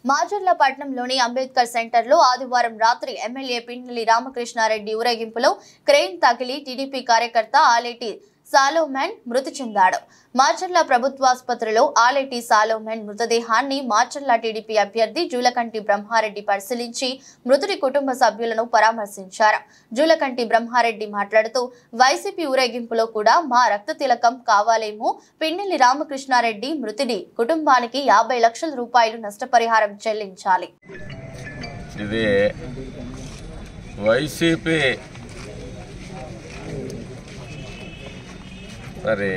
మాచర్ల పట్టణంలోని అంబేద్కర్ సెంటర్లో ఆదివారం రాత్రి ఎమ్మెల్యే పిన్నెల్లి రామకృష్ణారెడ్డి ఊరేగింపులో క్రెయిన్ తగిలి టీడీపీ కార్యకర్త ఆలేటి సాలోమన్ మృతి చెందాడు. మాచర్ల ప్రభుత్వాసుపత్రిలో ఆలేటి సాలోమన్ మృతదేహాన్ని మాచర్ల టీడీపీ అభ్యర్థి జూలకంటి బ్రహ్మారెడ్డి పరిశీలించి మృతుడి కుటుంబ సభ్యులను పరామర్శించారు. జూలకంటి బ్రహ్మారెడ్డి మాట్లాడుతూ వైసీపీ ఊరేగింపులో కూడా మా రక్త తిలకం కావాలేమో, పిన్నెల్లి రామకృష్ణారెడ్డి మృతుడి కుటుంబానికి 50 లక్షల రూపాయలు నష్టపరిహారం చెల్లించాలి. ఇది వైసీపీ మరి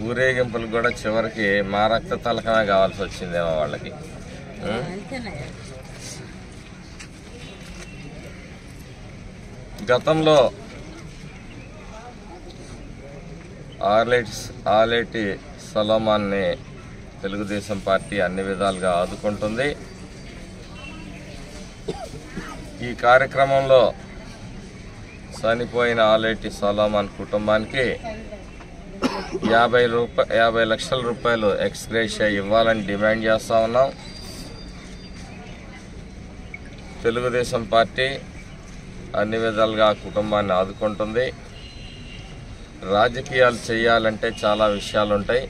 ఊరేగింపులు కూడా చివరికి మా రక్త తలకమే కావాల్సి వచ్చిందేమో వాళ్ళకి. గతంలో ఆలేటి సలోమాన్ని తెలుగుదేశం పార్టీ అన్ని విధాలుగా ఆదుకుంటుంది. ఈ కార్యక్రమంలో చనిపోయిన ఆలేటి సలోమాన్ కుటుంబానికి 50 లక్షల రూపాయలు ఎక్స్గ్రేషియా ఇవ్వాలని డిమాండ్ చేస్తా ఉన్నాం. తెలుగుదేశం పార్టీ అన్ని విధాలుగా కుటుంబాన్ని ఆదుకుంటుంది. రాజకీయాలు చేయాలంటే చాలా విషయాలు ఉంటాయి.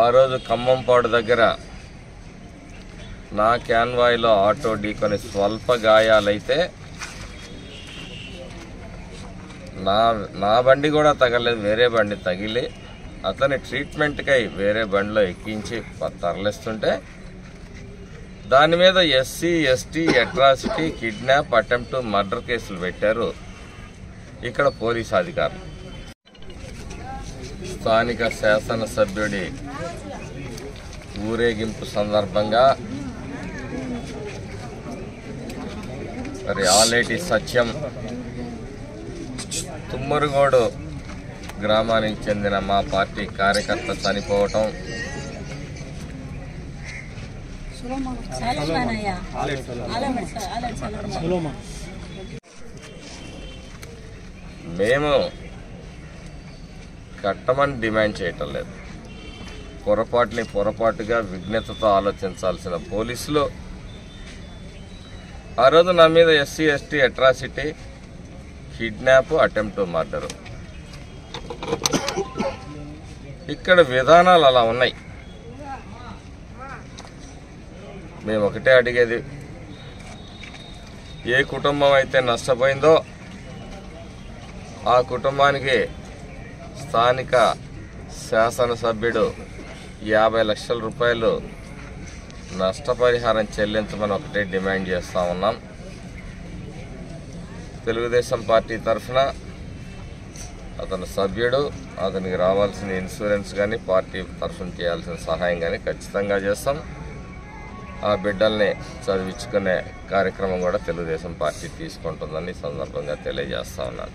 ఆ రోజు ఖమ్మంపాడు దగ్గర నా క్యాన్వాయ్లో ఆటో ఢీకొని స్వల్ప గాయాలైతే నా బండి కూడా తగలేదు, వేరే బండి తగిలి అతని ట్రీట్మెంట్కై వేరే బండిలో ఎక్కించి తరలిస్తుంటే దాని మీద SC, ST atrocity, kidnap, attempt murder కేసులు పెట్టారు ఇక్కడ పోలీసు అధికారులు. స్థానిక శాసనసభ్యుడి ఊరేగింపు సందర్భంగా మరి ఆలేటి సత్యం తుమ్మరుగోడు గ్రామానికి చెందిన మా పార్టీ కార్యకర్త చనిపోవటం, మేము కట్టమని డిమాండ్ చేయటం లేదు. పొరపాటుగా విఘ్నతతో ఆలోచించాల్సిన పోలీసులు ఆ రోజు నా మీద SC, ST atrocity, kidnap, attempt murder, ఇక్కడ విధానాలు అలా ఉన్నాయి. మేము ఒకటే అడిగేది, ఏ కుటుంబం అయితే నష్టపోయిందో ఆ కుటుంబానికి స్థానిక శాసనసభ్యుడు 50 లక్షల రూపాయలు నష్టపరిహారం చెల్లించమని ఒకటే డిమాండ్ చేస్తూ ఉన్నాం. తెలుగుదేశం పార్టీ తరఫున అతని సభ్యుడు, అతనికి రావాల్సిన ఇన్సూరెన్స్ కానీ పార్టీ తరఫున చేయాల్సిన సహాయం కానీ ఖచ్చితంగా చేస్తాం. ఆ బిడ్డల్ని చదివించుకునే కార్యక్రమం కూడా తెలుగుదేశం పార్టీ తీసుకుంటుందని సందర్భంగా తెలియజేస్తా ఉన్నాను.